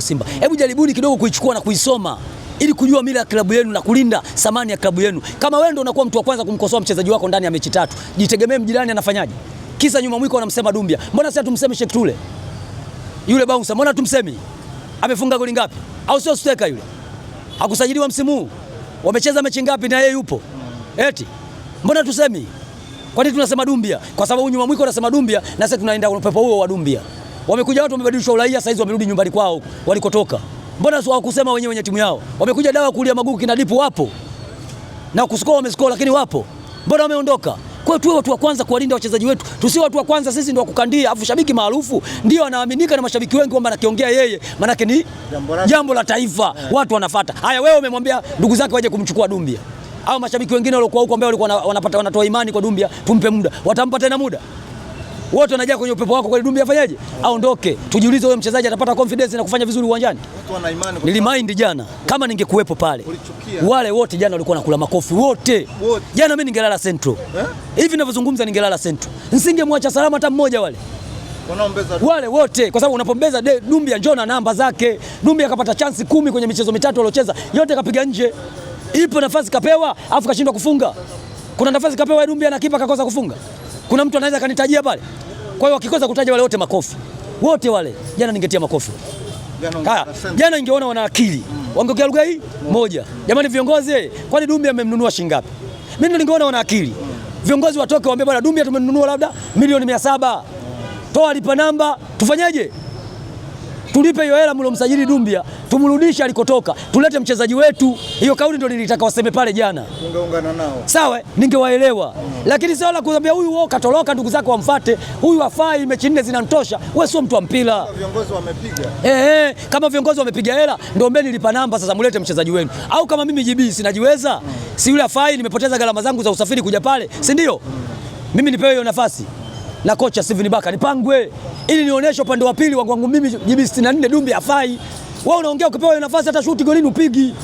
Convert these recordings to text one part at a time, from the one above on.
Simba. Hebu jaribuni kidogo kuichukua na kuisoma ili kujua mila ya klabu yenu na kulinda thamani ya klabu yenu. Kama wewe ndio unakuwa mtu wa kwanza kumkosoa mchezaji wako ndani ya mechi 3, jitegemee mjirani anafanyaje? Kisa nyuma mwiko wanamsema Dumbia. Mbona sasa tumseme Sheikh Tule? Yule bouncer, mbona tumsemi? Amefunga goli ngapi? Au sio striker yule? Hakusajiliwa msimu huu. Wamecheza mechi ngapi na yeye yupo? Eti. Mbona tusemi? Kwa nini tunasema Dumbia? Kwa sababu nyuma mwiko anasema Dumbia na sasa tunaenda kwa upepo huo wa Dumbia. Wamekuja watu wamebadilisha uraia, sasa hizo wamerudi nyumbani kwao walikotoka. Mbona sio hawakusema wenye timu yao? Wamekuja dawa kulia magugu kina Dipu wapo. Na kuscore wamescore lakini wapo. Mbona wameondoka? Kwa hiyo tuwe watu wa kwanza kuwalinda wachezaji wetu. Tusiwe watu wa kwanza sisi ndio kukandia. Afu shabiki maarufu ndio anaaminika na mashabiki wengi kwamba anakiongea yeye, maana yake ni jambo la taifa. Watu wanafuata. Haya, wewe umemwambia ndugu zake waje kumchukua Dumbia. Au mashabiki wengine waliokuwa huko ambao walikuwa wanatoa imani kwa Dumbia, tumpe muda. Watampa tena muda? Wote wanajaa kwenye upepo wako kwa Dumbia afanyaje? Aondoke. Tujiulize huyo mchezaji atapata confidence na kufanya vizuri uwanjani. Watu wana imani kwa nilimind jana kama ningekuepo pale. Wale wote jana walikuwa nakula makofi wote. Jana mimi ningelala Central. Hivi ninavyozungumza ningelala Central. Nisingemwacha salama hata mmoja wale. Wale wote kwa sababu unapombeza Dumbia njoo na namba zake. Dumbia akapata chance 10 kwenye michezo mitatu aliocheza. Yote kapiga nje. Ipo nafasi kapewa afu kashindwa kufunga. Kuna nafasi kapewa Dumbia na kipa kakosa kufunga. Kuna mtu anaweza kanitajia pale? Kwa hiyo wakikosa kutaja wale wote makofi. Wote wale jana ningetia makofi. Jana ingeona wana akili. Wangeongea lugha hii moja. Jamani viongozi, kwani Dumbia amemnunua shilingi ngapi? Mimi ndio ningeona wana akili. Viongozi watoke waambie bwana Dumbia tumenunua labda milioni 700. Toa lipa namba, tufanyaje? Tulipe hiyo hela mlomsajili Dumbia, tumrudishe alikotoka, tulete mchezaji wetu. Hiyo kauli ndio nilitaka waseme pale jana. Ungeungana nao. Sawa, ningewaelewa. Lakini sio la kuambia huyu wao katoroka ndugu zako wamfuate, huyu afai mechi 4 zinamtosha. Wewe sio mtu wa mpira. Viongozi wamepiga. Kama viongozi wamepiga hela, ndio mbeni lipa namba sasa mlete mchezaji wenu. Au kama mimi JB sinajiweza, si yule afai nimepoteza gharama zangu za usafiri kuja pale, si ndio? Mimi nipewe hiyo nafasi. Na kocha Steven Baka nipangwe ili nionyeshe upande wa pili wangu mimi JB 64 Dumbia afai. Wewe unaongea ukipewa hiyo nafasi hata shuti golini upigi.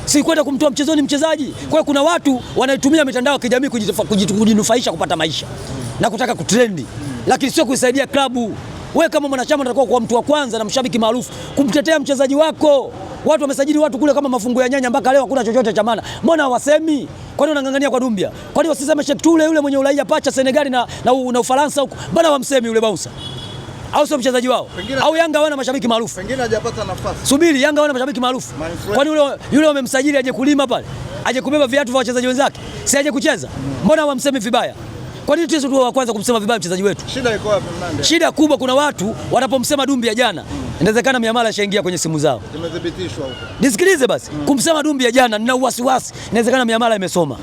Si kwenda kumtoa mchezoni mchezaji. Kwa hiyo kuna watu wanaitumia mitandao ya kijamii kujinufaisha kupata maisha na kutaka kutrendi, lakini sio kuisaidia klabu. Wewe kama mwanachama unatakiwa kuwa mtu wa kwanza na mshabiki maarufu kumtetea mchezaji wako. Watu wamesajili watu kule kama mafungu ya nyanya mpaka leo hakuna chochote cha maana. Mbona hawasemi? Kwani wanangangania kwa Dumbia? Kwani wasiseme Sheikh Tule yule mwenye uraia pacha Senegal na Ufaransa huko? Mbona wamsemi yule bouncer? Au sio mchezaji wao? Au Yanga hawana mashabiki maarufu? Pengine hajapata nafasi. Subiri, Yanga hawana mashabiki maarufu. Kwani yule wamemsajili aje kulima pale? Aje kubeba viatu vya wachezaji wenzake? Si aje kucheza? Mbona wamsemi vibaya? Kwa nini tu wa kwanza kumsema vibaya mchezaji wetu? Shida iko wapi Mnande? Shida kubwa kuna watu wanapomsema Dumbia jana, inawezekana miamala ishaingia kwenye simu zao. Imethibitishwa huko. Nisikilize basi. Kumsema Dumbia jana nina wasiwasi. Inawezekana miamala imesoma.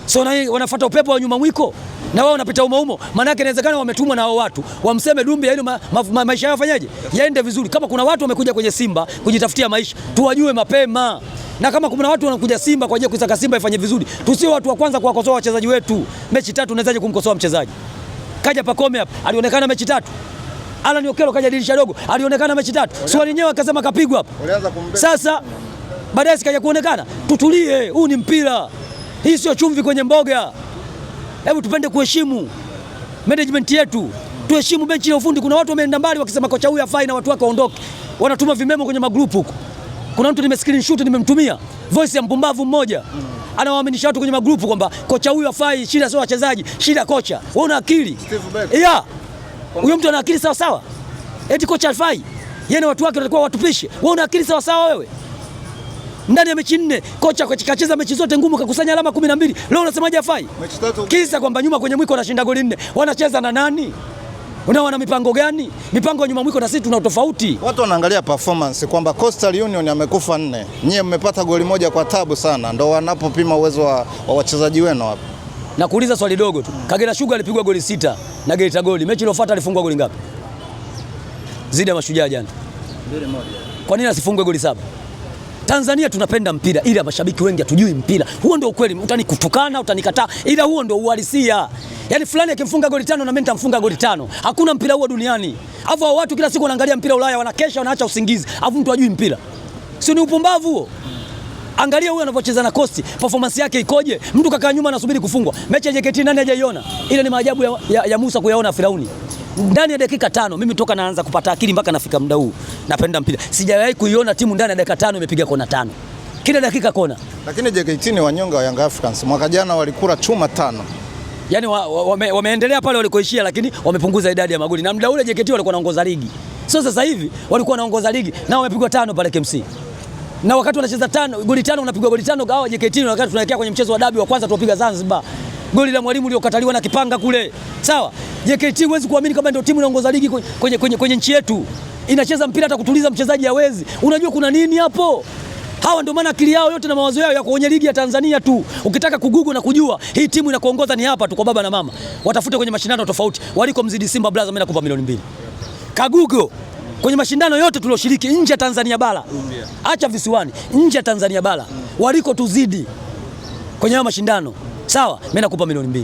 So wanafuata upepo wa nyuma mwiko na wao wanapita umo. Maana yake inawezekana wametumwa na hao watu wamseme Dumbia ili maisha yao yafanyaje? Yaende vizuri. Kama kuna watu wamekuja kwenye Simba kujitafutia maisha, tuwajue mapema. Na kama kuna watu wanakuja Simba kwa ajili ya kusaka Simba ifanye vizuri, tusiwe watu wa kwanza kuwakosoa wachezaji wetu. Mechi 3 unawezaje kumkosoa mchezaji? Kaja Pacome hapa, alionekana mechi 3. Alan Okello kaja dirisha dogo, alionekana mechi 3. Swali nyewe akasema kapigwa hapa. Sasa baadaye sikaja kuonekana. Tutulie, huu ni mpira. Hii sio chumvi kwenye mboga. Hebu tupende kuheshimu management yetu. Tuheshimu benchi ya ufundi. Kuna watu wameenda mbali wakisema kocha huyu afai na watu wake waondoke. Wanatuma vimemo kwenye magrupu huko. Kuna mtu nime screenshot nimemtumia voice ya mpumbavu mmoja. Anawaaminisha watu kwenye magrupu kwamba kocha huyu afai, shida sio wachezaji, shida kocha. Wewe una akili? Yeah. Huyo mtu ana akili sawa sawa? Eti kocha afai. Yeye na watu wake watakuwa watupishe. Wewe una akili sawa sawa wewe? Ndani ya mechi 4 kocha kacheza mechi zote ngumu kakusanya alama 12. Leo unasemaje afai? Mechi 3. Kisa kwamba nyuma kwenye mwiko anashinda goli 4. Wanacheza na nani? Wana mipango gani? Mipango ya nyuma mwiko na sisi tuna tofauti. Watu wanaangalia performance kwamba Coastal Union amekufa 4. Nyie mmepata goli moja kwa tabu sana. Ndio wanapopima uwezo wa wachezaji wenu hapa. Na kuuliza swali dogo tu. Kagera Sugar alipigwa goli 6 na Geita goli. Mechi iliyofuata alifungwa goli ngapi? Zidi ya Mashujaa jana. 2-1. Kwa nini asifungwe goli 7? Tanzania tunapenda mpira ila mashabiki wengi hatujui mpira. Huo ndio ukweli. Utanikutukana, utanikataa, ila huo ndio uhalisia. Yaani fulani akimfunga goli 5 na mimi nitamfunga goli 5. Hakuna mpira huo duniani. Alafu watu kila siku wanaangalia mpira Ulaya, wanakesha wanaacha usingizi. Alafu mtu ajui mpira. Sio ni upumbavu huo? Angalia huyo anavyocheza na Coast, performance yake ikoje? Mtu kakaa nyuma anasubiri kufungwa. Mechi ya JKT nani hajaiona? Ile ni maajabu ya Musa kuyaona Firauni. ndani ya dakika 5 mimi toka naanza kupata akili mpaka nafika muda huu napenda mpira. Sijawahi kuiona timu ndani ya dakika 5 imepiga kona 5. Kila dakika kona. Lakini JKT ni wanyonga wa Young Africans. Mwaka jana walikula chuma 5. Yaani wameendelea pale walikoishia, lakini wamepunguza idadi ya magoli. Na muda ule JKT walikuwa wanaongoza ligi. Sio sasa hivi walikuwa wanaongoza ligi na wamepigwa 5 pale KMC. Na wakati wanacheza 5 goli 5 unapigwa goli 5 gawa JKT, na wakati tunaelekea kwenye mchezo wa dabi wa kwanza tuopiga Zanzibar. Goli la Mwalimu liokataliwa na Kipanga kule. Sawa? JKT huwezi kuamini kama ndio timu inaongoza ligi kwenye nchi yetu. Inacheza mpira hata kutuliza mchezaji hawezi. Unajua kuna nini hapo? Hawa ndio maana akili yao yote na mawazo yao yako kwenye ligi ya Tanzania tu. Ukitaka kugugu na kujua hii timu inakuongoza ni hapa tu kwa baba na mama. Watafute kwenye mashindano tofauti. Waliko mzidi Simba Blaza, mimi nakupa milioni 2. Kagugo kwenye mashindano yote tulioshiriki nje ya Tanzania bara. Acha visiwani, nje ya Tanzania bara. Waliko tuzidi kwenye mashindano. Sawa, mimi nakupa milioni 2.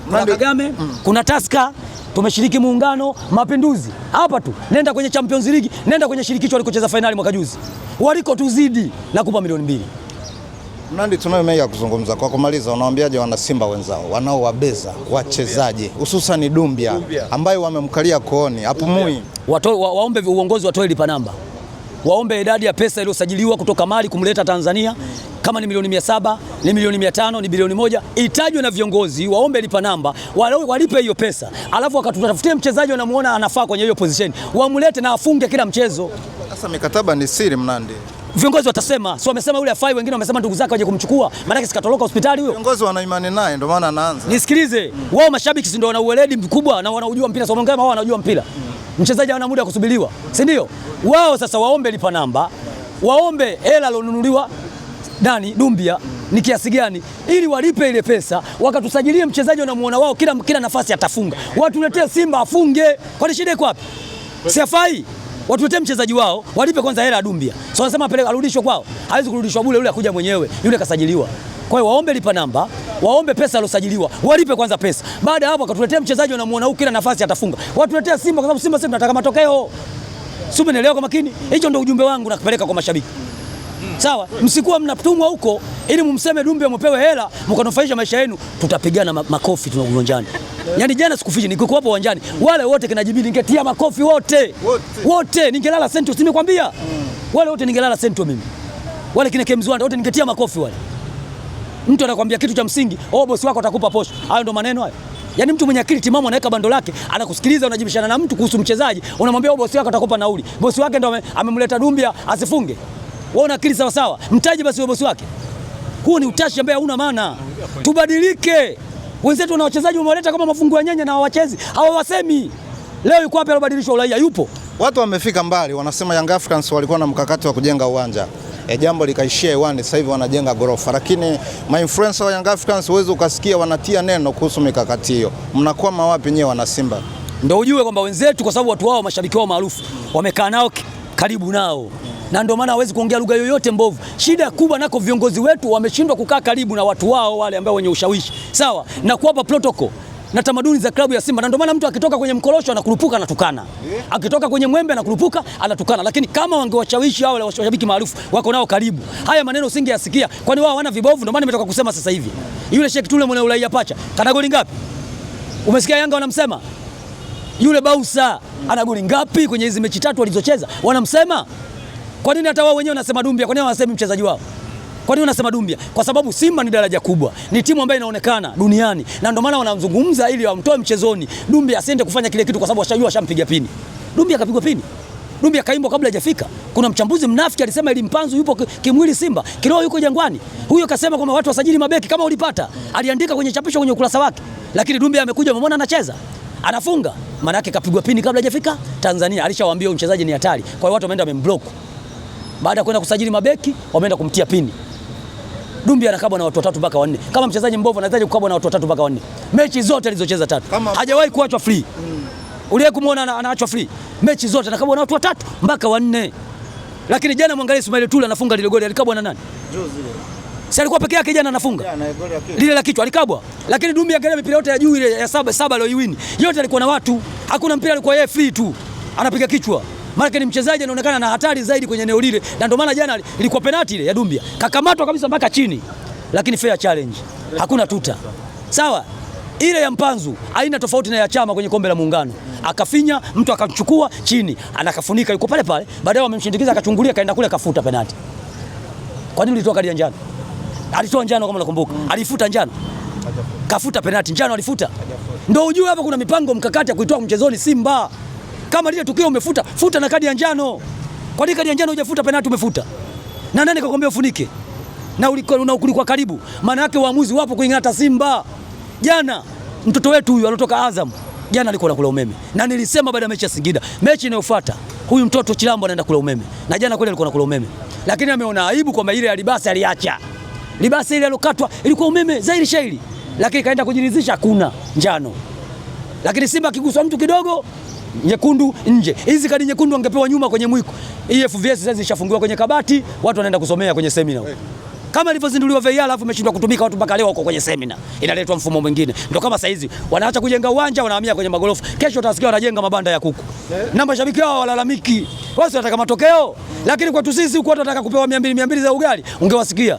Kuna Kagame, kuna Tusker, tumeshiriki Muungano, Mapinduzi. Hapa tu. Nenda kwenye Champions League, nenda kwenye shirikisho walikocheza finali mwaka juzi. Waliko tuzidi, nakupa milioni 2. Mnandi, tunayo mengi ya kuzungumza. Kwa kumaliza, unawaambiaje wana Simba wenzao wanaowabeza wachezaji hususan Dumbia ambaye wamemkalia kooni hapumui? Waombe uongozi watoe lipa namba. Waombe idadi ya pesa iliyosajiliwa kutoka Mali kumleta Tanzania, kama ni milioni 700, ni milioni 500, ni bilioni 1, itajwe na viongozi, waombe lipa namba, walipe hiyo pesa. Alafu wakatutafutie mchezaji wanamuona anafaa kwenye hiyo position, wamlete na afunge kila mchezo. Sasa mikataba ni siri Mnandi. Viongozi watasema, si wamesema yule afai, wengine wamesema ndugu zake waje kumchukua, maana sikatoroka hospitali huyo. Viongozi wana imani naye ndio maana anaanza. Nisikilize, wao mashabiki si ndio wana uweledi mkubwa na wanaujua mpira, sio wao wanajua mpira. Mchezaji hana muda wa kusubiriwa, si ndio? Wao sasa waombe lipa namba, waombe hela alonunuliwa Dani Dumbia ni kiasi gani, ili walipe ile pesa, wakatusajilie mchezaji wanamuona wao kila nafasi atafunga. Watuletee Simba afunge. Kwani shida iko wapi? Si afai? Watuletee mchezaji wao, walipe kwanza hela ya Dumbia. So wanasema apeleke arudishwe kwao. Hawezi kurudishwa bure, yule akuja mwenyewe, yule kasajiliwa. Kwa hiyo waombe lipa namba, waombe pesa alosajiliwa, walipe kwanza pesa. Baada hapo akatuletea mchezaji wanamuona huko kila nafasi atafunga. Watuletee Simba, kwa sababu Simba sisi tunataka matokeo. Sio, umeelewa kwa makini? Hicho ndio ujumbe wangu nakupeleka kwa mashabiki. Sawa, msikuwa mnatumwa huko ili mumseme Dumbia mpewe hela mkanufaisha maisha yenu, tutapigana makofi tuna uwanjani. Yaani jana sikufichi niko hapo uwanjani, wale wote kinajibidi ningetia makofi wote ningelala Central, nimekwambia. Wale wote ningelala Central mimi. Wale kina Kemzwanda wote ningetia makofi wale. Mtu anakuambia kitu cha msingi, bosi wako atakupa posho. Hayo ndo maneno hayo. Yaani mtu mwenye akili timamu anaweka bando lake, anakusikiliza, unajibishana na mtu kuhusu mchezaji, unamwambia bosi wako atakupa nauli. Bosi wake ndo amemleta Dumbia asifunge. Wewe una akili sawa sawa, mtaji basi wa bosi wake. Huo ni utashi ambao hauna maana. Tubadilike. Wenzetu wana wachezaji wamewaleta kama mafungu ya nyanya na hawachezi. Hawawasemi. Leo yuko wapi alobadilishwa uraia? Yupo. Watu wamefika mbali, wanasema Young Africans walikuwa na mkakati wa kujenga uwanja. Jambo likaishia hewani, sasa hivi wanajenga gorofa. Lakini ma-influencer wa Young Africans uwezo ukasikia wanatia neno kuhusu mikakati hiyo. Mnakwama wapi nyewe wana Simba? Ndio ujue kwamba wenzetu, kwa sababu watu wao mashabiki wao maarufu wamekaa nao karibu nao. Na ndio maana hawezi kuongea lugha yoyote mbovu. Shida kubwa nako viongozi wetu wameshindwa kukaa karibu na watu wao wale ambao wenye ushawishi. Sawa? Na kuwapa protocol na tamaduni za klabu ya Simba. Na ndio maana mtu akitoka kwenye mkorosho anakurupuka anatukana. Akitoka kwenye mwembe anakurupuka anatukana. Lakini kama wangewashawishi hao wale washabiki maarufu wako nao karibu, haya maneno usingeyasikia. Kwani wao hawana vibovu? Ndio maana nimetoka kusema sasa hivi. Yule Sheikh Tule mwenye uraia pacha, kana goli ngapi? Umesikia Yanga wanamsema? Yule Bausa ana goli ngapi kwenye hizo mechi 3 walizocheza? Wanamsema? Kwa nini hata wao wenyewe wanasema Dumbia? Kwa nini wanasema mchezaji wao? Kwa nini wanasema Dumbia? Kwa sababu Simba ni daraja kubwa. Ni timu ambayo inaonekana duniani. Na ndio maana wanamzungumza ili wamtoe mchezoni. Dumbia asiende kufanya kile kitu kwa sababu washajua shampiga pini. Dumbia akapigwa pini. Dumbia kaimbwa kabla hajafika. Kuna mchambuzi mnafiki alisema ili Mpanzu yupo kimwili Simba, kiroho yuko Jangwani. Huyo kasema kwamba watu wasajili mabeki kama ulipata. Aliandika kwenye chapisho kwenye ukurasa wake. Lakini Dumbia amekuja umeona anacheza. Anafunga. Maana yake kapigwa pini kabla hajafika Tanzania. Alishawaambia huyo mchezaji ni hatari. Kwa hiyo watu wameenda wamemblock. Baada ya kwenda kusajili mabeki, wameenda kumtia pini. Dumbia anakabwa na watu 3 mpaka 4. Kama mchezaji mbovu anahitaji kukabwa na watu 3 mpaka 4. Mechi zote alizocheza 3. Hajawahi kuachwa free. Uliye kumuona anaachwa free. Mechi zote anakabwa na watu 3 mpaka 4. Lakini jana mwangalie Ismail Tule anafunga lile goli, alikabwa na nani? Jozi. Si alikuwa peke yake jana anafunga? Lile la kichwa alikabwa. Lakini Dumbia angalia mipira yote ya juu ile ya 7 aliyoiwini. Yote alikuwa na watu. Hakuna mpira alikuwa yeye free tu. Anapiga kichwa. Maana ni mchezaji anaonekana na hatari zaidi kwenye eneo lile, na ndio maana jana ilikuwa penalti ile ya Dumbia. Kakamatwa kabisa mpaka chini. Lakini fair challenge. Hakuna tuta. Sawa? Ile ya Mpanzu haina tofauti na ya Chama kwenye kombe la Muungano. Akafinya mtu akachukua chini, anakafunika yuko pale pale. Baadaye wamemshindikiza akachungulia kaenda kule kafuta penalti. Kwa nini ulitoa kadi ya njano? Alitoa njano kama unakumbuka. Alifuta njano. Kafuta penalti, njano alifuta. Ndio ujue hapa kuna mipango mkakati ya kuitoa mchezoni Simba. Kama lile tukio umefuta, futa na kadi ya njano. Kwa nini kadi ya njano hujafuta penalti umefuta? Na nani kakwambia ufunike? Na ulikuwa karibu. Maana yake waamuzi wapo kuingata Simba. Jana mtoto wetu huyu alitoka Azam. Jana alikuwa anakula umeme. Na nilisema baada ya mechi ya Singida, mechi inayofuata huyu mtoto Chilambo anaenda kula umeme. Na jana kweli alikuwa anakula umeme. Lakini ameona aibu kwamba ile ya Libasi aliacha. Libasi ile alokatwa ilikuwa umeme zaidi shairi. Lakini kaenda kujiridhisha hakuna njano. Lakini Simba akiguswa mtu kidogo nyekundu nje. Hizi kadi nyekundu angepewa nyuma kwenye mwiko. Hii FVS sasa zishafungiwa kwenye kabati, watu wanaenda kusomea kwenye semina. Kama ilivyozinduliwa VAR alafu imeshindwa kutumika, watu mpaka leo wako kwenye semina. Inaletwa mfumo mwingine. Ndio kama saa hizi wanaacha kujenga uwanja wanahamia kwenye magorofa. Kesho utasikia wanajenga mabanda ya kuku. Na mashabiki wao walalamiki. Wao wanataka matokeo. Lakini kwetu sisi huko watu wanataka kupewa 200 za ugali, ungewasikia.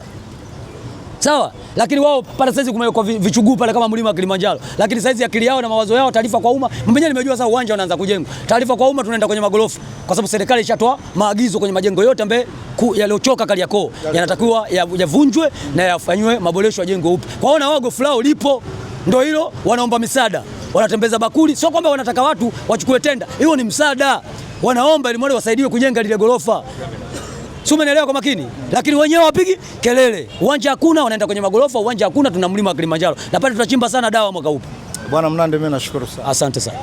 Sawa? Lakini wao pale sasa kumewekwa vichuguu pale kama mlima wa Kilimanjaro. Lakini sasa akili yao na mawazo yao, taarifa kwa umma. Mwenyewe nimejua sasa uwanja unaanza kujengwa. Taarifa kwa umma tunaenda kwenye magorofa. Kwa sababu serikali ishatoa maagizo kwenye majengo yote ambaye yaliochoka Kariakoo yanatakiwa yavunjwe na yafanywe maboresho ya jengo upya. Kwa hiyo na wao fulao lipo ndio hilo, wanaomba misaada. Wanatembeza bakuli, sio kwamba wanataka watu wachukue tenda. Hiyo ni msaada. Wanaomba ili wasaidiwe kujenga lile gorofa. Sio, umeelewa kwa makini? Lakini wenyewe wapigi kelele. Uwanja hakuna, wanaenda kwenye magorofa, uwanja hakuna, tuna mlima wa Kilimanjaro. Na pale tutachimba sana dawa mwaka huu. Bwana Mnandi, mimi nashukuru sana. Asante sana.